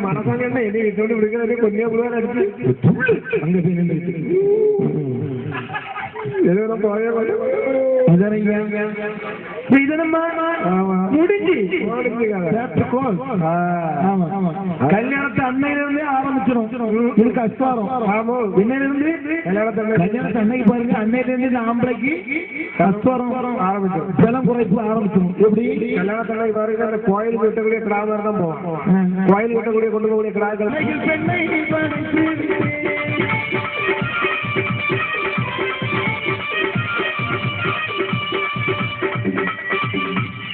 மனசாங்க என்ன என்னை விட்டு விடுக்கிறதே கொஞ்சம் கூட அடிச்சு அங்க போய் நின்று கல்யாணத்தை அன்னையிலிருந்தே ஆரம்பிச்சிடும் கஷ்டம். என்னையிலிருந்து கல்யாணத்தை அன்னைக்கு பாருங்க, அன்னையிலிருந்து ஆம்பளைக்கு கஷ்டம் ஆரம்பிச்சிடும், ஜலம் குறைப்பு ஆரம்பிச்சிடும். எப்படி கல்யாணத்தை பாருங்க, அந்த கோயில் கட்டக்கூடிய கிராமம் தான் போவோம், கோயில் கட்டக்கூடிய கொண்டு போகக்கூடிய கிராமங்கள்.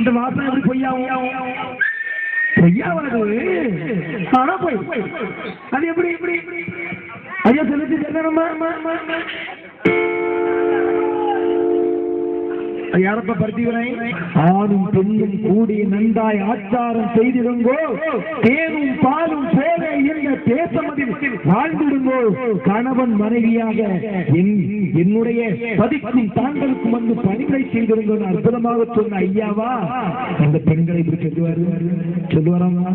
இந்த வாசனை எப்படி பொய்யாவும் பொய்யாவாது, ஆனா போய் அது எப்படி எப்படி ஐயா சொல்லிட்டு யாரப்ப பருத்திவனை ஆணும் பெண்ணும் கூடி நன்றாய் ஆச்சாரம் செய்திருங்கோ, தேனும் பாலும் போல என்ற தேசமதில் வாழ்ந்திருங்கோ, கணவன் மனைவியாக என்னுடைய பதிக்கும் தாங்களுக்கும் வந்து பணிகளை செய்திருங்கோ அற்புதமாக சொன்ன ஐயாவா அந்த பெண்களை இப்படி சொல்லுவாராமா?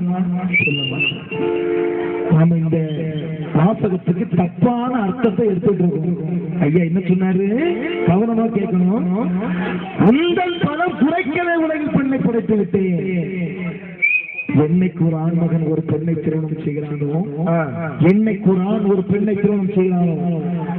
நாம இந்த வாசகத்துக்கு தப்பான அர்த்தத்தை எடுத்துட்டு இருக்கோம். ஐயா என்ன சொன்னாரு, கவனமா கேட்கணும். அந்த பணம் குறைக்கவே உலகில் பெண்ணை படைத்து விட்டேன். என்னைக்கு ஒரு ஆண்மகன் ஒரு பெண்ணை திருமணம் செய்கிறானோ, என்னைக்கு ஒரு ஆண் ஒரு பெண்ணை திருமணம் செய்கிறானோ,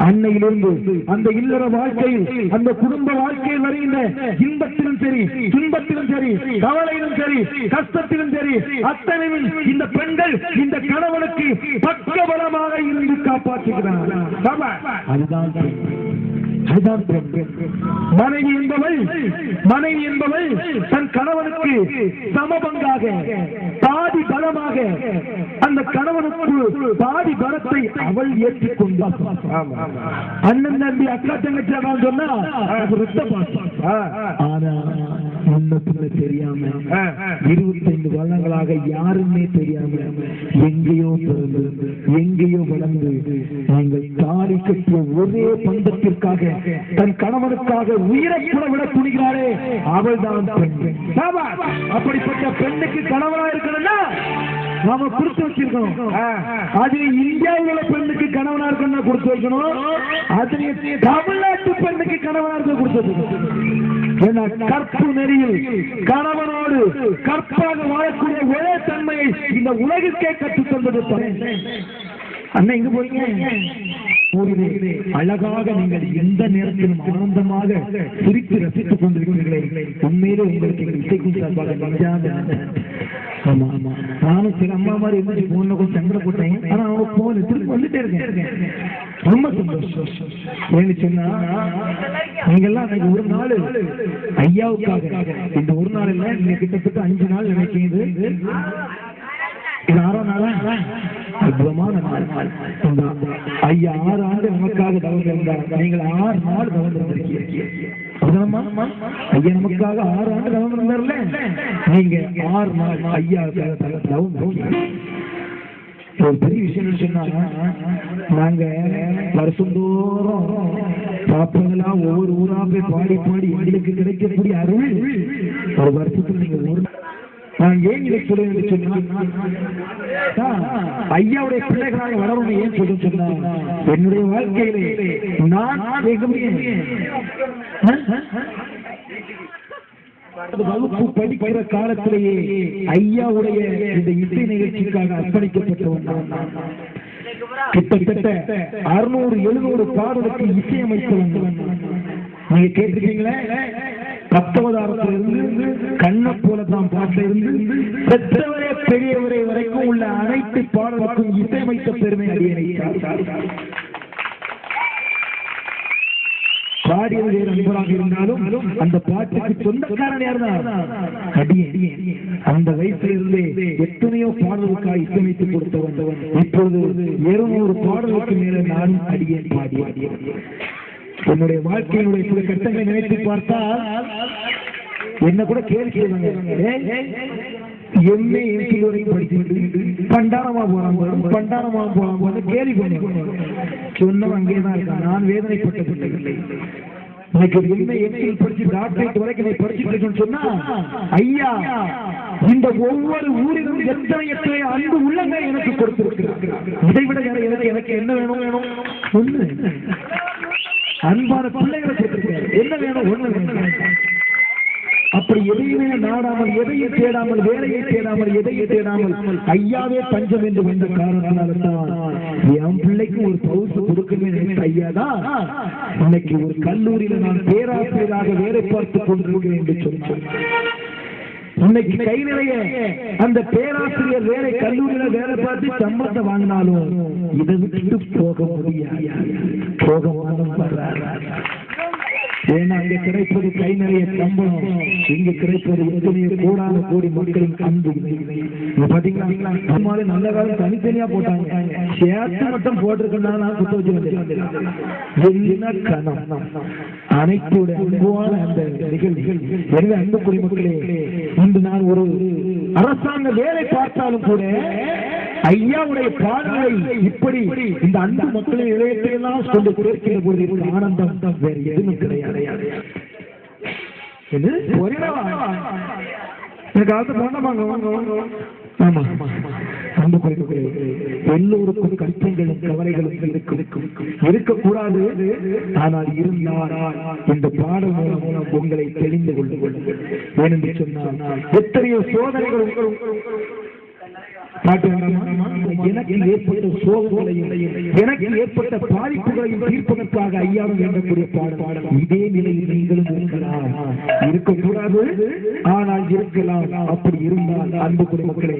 அன்னையிலிருந்து அந்த இல்லற வாழ்க்கையில் அந்த குடும்ப வாழ்க்கையில் வருகின்ற இன்பத்திலும் சரி துன்பத்திலும் சரி கவலையிலும் சரி கஷ்டத்திலும் சரி அத்தனையும் இந்த பெண்கள் இந்த கணவனுக்கு பக்கபலமாக இருந்து காப்பாற்றுகிறார். அதுதான் மனைவி என்பவள் தன் கணவனுக்கு சமபங்காக பாதி பலமாக அந்த கணவனுக்கு பாதி பலத்தை அவள் ஏற்றுக்கொண்டாள். அண்ணன் தம்பி அக்கா தங்கச்சி சொன்னா தெரியாம 25 வருடங்களாக யாருமே தெரியாம எங்கேயோ பிறந்து எங்கேயோ வளர்ந்து நீங்கள் தாலி கட்டிய ஒரே பந்தத்திற்காக தன் கணவனுக்காக உயிரை கூட விட துணிகிறாரே அவள் தான் பெண். அப்படிப்பட்ட பெண்ணுக்கு கணவனா இருக்கணும்னா நாம கொடுத்து வச்சிருக்கணும். அது இந்தியாவில் உள்ள பெண்ணுக்கு கணவனா இருக்கணும் கொடுத்து வைக்கணும். அது தமிழ்நாட்டு பெண்ணுக்கு கணவனா இருக்க கொடுத்து வைக்கணும். கற்பு நெறியில் கணவனோடு கற்பாக வாழக்கூடிய ஒரே தன்மையை இந்த உலகிற்கே கற்றுத் தந்தது அண்ணன். எங்க போறீங்க? அழகாக நீங்கள் எந்த நேரத்திலும் ஆனந்தமாக சிரித்து ரசித்துக் கொண்டிருக்கிறீர்களே, உண்மையிலே உங்களுக்கு இசைக்கும் சார்பாக நெஞ்சாத. ஆமா ஆமா, நானும் சில அம்மா மாதிரி இருந்து போன கொஞ்சம் சங்கடம் போட்டேன். ஆனா அவங்க போன திரும்ப வந்துட்டே இருக்கேன். ரொம்ப சந்தோஷம். ஏன்னு சொன்னா நீங்கெல்லாம் ஒரு நாள் ஐயாவுக்காக, இந்த ஒரு நாள் இல்ல, நீங்க கிட்டத்தட்ட 5 நாள் நினைக்கிறது. இது 6ஆம் நாளா? அற்புதமான நாள். ஐயா 6 ஆண்டு நமக்காக தவறு இருந்தார். நீங்கள் 6 நாள் தவறு இருந்திருக்கீங்க. ஐயா நமக்காக 6 ஆண்டு தவறு இருந்தார்ல, நீங்க 6 நாள் ஐயாவுக்காக தவறு. ஒரு பெரிய விஷயம் சொன்னா, நாங்க வருஷந்தோறும் பாப்பங்களா ஒவ்வொரு ஊரா போய் பாடி பாடி எங்களுக்கு கிடைக்கக்கூடிய அருள் ஒரு வருஷத்துல நீங்க நான் ஏன் இதை சொல்லுவேன் சொன்னா, ஐயாவுடைய பிள்ளைகளாக வளரணும். ஏன் சொன்னா, என்னுடைய வாழ்க்கையிலே நான் வகுப்பு படிக்கிற காலத்திலேயே ஐயாவுடைய இந்த இசை நிகழ்ச்சிக்காக அர்ப்பணிக்கப்பட்டவன். கிட்டத்தட்ட 600-700 பாடலுக்கு இசையமைத்தவன். நீங்க கேட்டுருக்கீங்களே, 10வதாரத்திலிருந்து கண்ணை போலதான் பாட்டில் இருந்து பெற்றவரே பெரியவரை வரைக்கும் உள்ள அனைத்து பாடலுக்கும் இசையமைத்த பெருமை அடியேன். பாடியது வேறு நண்பராக இருந்தாலும் அந்த பாட்டுக்கு சொந்தக்காரன் யாருதான் அடியேன். அந்த வயசிலிருந்தே எத்தனையோ பாடலுக்காக இசையமைத்து கொடுத்தவன். இப்பொழுது 200 பாடலுக்கு மேல நானும் அடியேன் பாடிய. என்னுடைய வாழ்க்கையினுடைய சில கட்டங்களை நினைத்து பார்த்தால் என்ன கூட கேள்வி எம்ஏ எம்பிஏ வரைக்கும் படிச்சுட்டு பண்டாரமா போறாங்க கேள்வி பண்ண சொன்னவன் அங்கேதான் இருக்கான். நான் வேதனைப்பட்ட பிள்ளைகளை எனக்கு என்ன எம்எல் படிச்சு டாக்டரேட் வரைக்கும் படிச்சுட்டு சொன்னா ஐயா இந்த ஒவ்வொரு ஊரிலும் எத்தனை அன்பு உள்ளங்க எனக்கு கொடுத்திருக்கிறார். இதை விட எனக்கு என்ன வேணும்? ஒண்ணு அன்பான பிள்ளைகளை கொடுத்திருக்கிறார். என்ன வேணும்? ஒண்ணு வேணும். அப்படி எதையுமே நாடாமல், எதையும் தேடாமல், வேலையை தேடாமல், எதையும் தேடாமல் ஐயாவே பஞ்சம் என்று வந்த காரணத்தினால்தான் என் பிள்ளைக்கு ஒரு பவுசு கொடுக்கவே நினைத்த ஐயாதான் இன்னைக்கு ஒரு கல்லூரியில நான் பேராசிரியராக வேலை பார்த்துக் கொண்டிருக்கிறேன் என்று சொன்னார். இன்னைக்கு கை நிறைய அந்த பேராசிரியர் வேலை கல்லூரியில வேலை பார்த்து சம்பளத்தை வாங்கினாலும் இதை விட்டு போக முடியாது. போக வர்றாரு. ஏன்னா அங்க கிடைப்பது கை நிறைய சம்பளம், இங்க கிடைப்பது எத்தனையோ கோடான கோடி மக்களின் அன்பு. பாத்தீங்களா நல்ல காலம் தனித்தனியா போட்டாங்க, சேர்த்து மட்டும் போட்டிருக்கா நான் குத்த வச்சு அனைத்தோட அன்புவான அந்த நிகழ்வுகள். எனவே அன்பு குடிமக்களே, இன்று நான் ஒரு அரசாங்க வேலை பார்த்தாலும் கூட ஐயாவுடைய பாடலை இப்படி இந்த அன்பு மக்களின் இளையத்தை எல்லாம் கொண்டு கொடுக்கிற போது ஆனந்தம் வேறு எதுவும் கிடையாது. எல்லோருக்கும் கஷ்டங்களும் கவலைகளும் இருக்கக்கூடாது. ஆனால் இருந்தால் இந்த பாடல் மூலம் உங்களை தெரிந்து கொள்ளுங்கள். ஏனென்று சொன்னால் எத்தனையோ சோதனைகள் எனக்கு ஏற்பட்ட சோகங்களையும் எனக்கு ஏற்பட்ட பாதிப்புகளையும் தீர்ப்பதற்காக ஐயாவும் வேண்டக்கூடிய பாடல். இதே நிலையில் நீங்களும் இருக்கலாம், இருக்கக்கூடாது ஆனால் இருக்கலாம். அப்படி இருந்தால் அன்பு குடிமக்களே